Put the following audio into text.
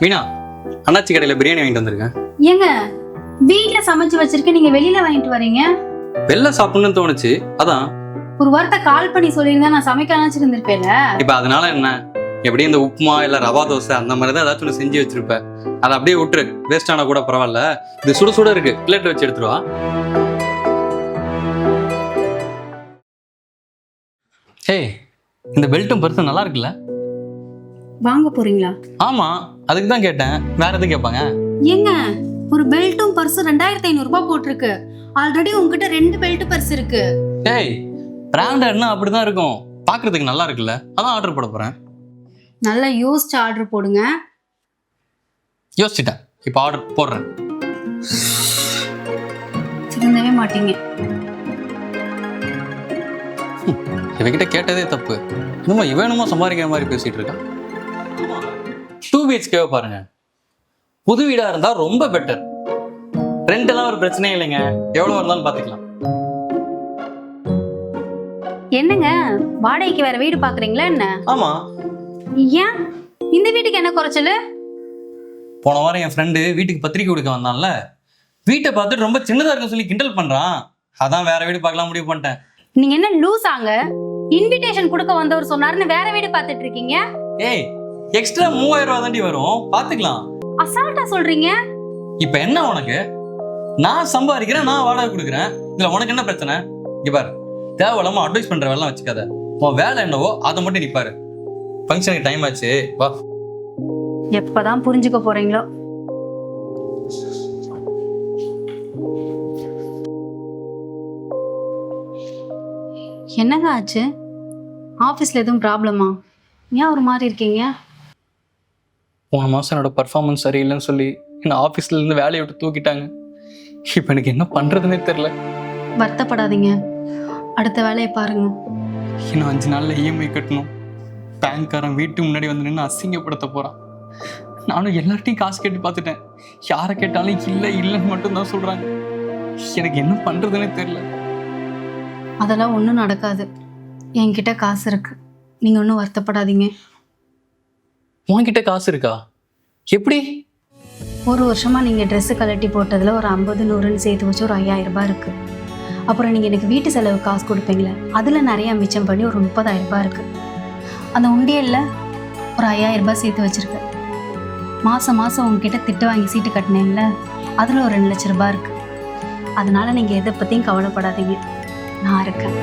மீனா, அண்ணாச்சி கடையில் பிரியாணி வாங்கிட்டு வந்திருக்கேன். ஏங்க வீட்ல சமைச்சு வச்சிருக்க, நீங்க வெளியில வாங்கிட்டு வரீங்க? வெளில சாப்பிடணும்னு தோணுச்சு, அதான். ஒரு வார்த்தை கால் பண்ணி சொல்லியிருந்தா நான் சமைக்க நினைச்சிருந்திருப்பேன்ல. இப்போ அதனால என்ன, எப்படி இந்த உப்புமா இல்லை ரவா தோசை அந்த மாதிரி தான் ஏதாச்சும் ஒன்று செஞ்சு வச்சிருப்பேன். அதை அப்படியே விட்டுரு, வேஸ்ட் ஆனா கூட பரவாயில்ல. இது சுட சுட இருக்கு, பிளேட் வச்சு எடுத்துருவா. ஏய், இந்த பெல்ட்டும் பர்ஸும் நல்லா இருக்குல்ல? வாங்க போறீங்களா? ஆமா, அதுக்கு தான் கேட்டேன். வேற எதுவும் கேட்பாங்க? ஏங்க, ஒரு பெல்ட்டும் பர்ஸும் 2500 ரூபாய் போட்டிருக்கு. ஆல்ரெடி உங்ககிட்ட 2 பெல்ட் பர்ஸ் இருக்கு. ஏய், பிராண்டட்னா அப்படிதான் இருக்கும். பாக்குறதுக்கு நல்லா இருக்குல்ல, அதான் ஆர்டர் போட போறேன். நல்லா யோசிச்சு ஆர்டர் போடுங்க. யோசிச்சுட்டேன், இப்போ ஆர்டர் போடுறேன். திருந்தவே மாட்டீங்க. இவகிட்ட கேட்டதே தப்பு. இன்னுமா இவனுமா சம்பாதிக்கிற மாதிரி பேசிட்டு இருக்கா. 2 BHK பாருங்க, புது வீடா இருந்தா ரொம்ப பெட்டர். ரெண்ட் எல்லாம் ஒரு பிரச்சனையே இல்லைங்க, எவ்வளவு இருந்தாலும் பாத்துக்கலாம். என்னங்க, வாடகைக்கு வேற வீடு பாக்குறீங்களா என்ன? ஆமா. ஏன் இந்த வீட்டுக்கு என்ன குறைச்சல்? போன வாரம் என் ஃப்ரெண்டு வீட்டுக்கு பத்திரிக்கை கொடுக்க வந்தான்ல, வீட்டை பார்த்துட்டு ரொம்ப சின்னதா இருக்குன்னு சொல்லி கிண்டல் பண்றான். அதான் வேற வீடு பார்க்கலாம் முடிவு பண்ணிட்டேன். நீங்க என்ன லூஸ் ஆங்க? இன்விடேஷன் கொடுக்க வந்தவர் சொன்னாருன்னு வேற வீடு பார்த்துட்டு இருக்கீங்க. ஏய், எக்ஸ்ட்ரா 3000 ரூபா தாண்டி வரும், பாத்துக்கலாம். அசால்ட்டா சொல்றீங்க. இப்ப என்ன உனக்கு? நான் சம்பாதிக்கிறேன், நான் வாடகை கொடுக்குறேன். இதுல உனக்கு என்ன பிரச்சனை? இங்க பாரு, தேவையில்லாம அட்வைஸ் பண்ற வேலை வச்சுக்காத. உன் வேலை என்னவோ அதை மட்டும் நீ பாரு. ஃபங்க்ஷனுக்கு டைம் ஆச்சு, வா. எப்பதான் புரிஞ்சுக்க போறீங்களோ? என்னங்க ஆச்சு? ஆபீஸ்ல எதுவும் ப்ராப்ளமா? ஏன் ஒரு மாதிரி இருக்கீங்க? போன மாசம் என்னோட பர்ஃபார்மன்ஸ் சரியில்லைன்னு சொல்லி என்ன ஆஃபீஸ்ல இருந்து வேலையை விட்டு தூக்கிட்டாங்க. இப்போ எனக்கு என்ன பண்றதுன்னே தெரியல. வருத்தப்படாதீங்க, அடுத்த வேலையை பாருங்க. இன்னும் 5 நாள்ல EMI கட்டணும். பேங்க்காரன் வீட்டுக்கு முன்னாடி வந்து நின்று அசிங்கப்படுத்த போறான். நானும் எல்லார்ட்டையும் காசு கேட்டு பார்த்துட்டேன். யாரை கேட்டாலும் இல்லை இல்லைன்னு மட்டும் தான் சொல்றாங்க. எனக்கு என்ன பண்றதுன்னே தெரியல. அதெல்லாம் ஒன்றும் நடக்காது. என்கிட்ட காசு இருக்கு, நீங்க ஒன்றும் வருத்தப்படாதீங்க. உன்கிட்ட காசு இருக்கா? எப்படி? ஒரு வருஷமா நீங்க ட்ரெஸ் கலட்டி போட்டதுல ஒரு 50 100ன்னு சேர்த்து வச்சு ஒரு 5000 ரூபாய் இருக்கு. அப்புறம் நீங்க எனக்கு வீட்டு செலவு காசு கொடுப்பீங்களே, அதுல நிறைய மிச்சம் பண்ணி ஒரு 30,000 ரூபாய் இருக்கு. அந்த உண்டியல்ல ஒரு 5000 ரூபாய் சேர்த்து வச்சிருக்கேன். மாசம் மாசம் உங்ககிட்ட திட்டு வாங்கி சீட்டு கட்டினேன்ல, அதுல ஒரு 2 லட்சம் ரூபாய் இருக்கு. அதனால நீங்க எதை பத்தியும் கவலைப்படாதீங்க, நான் இருக்கேன்.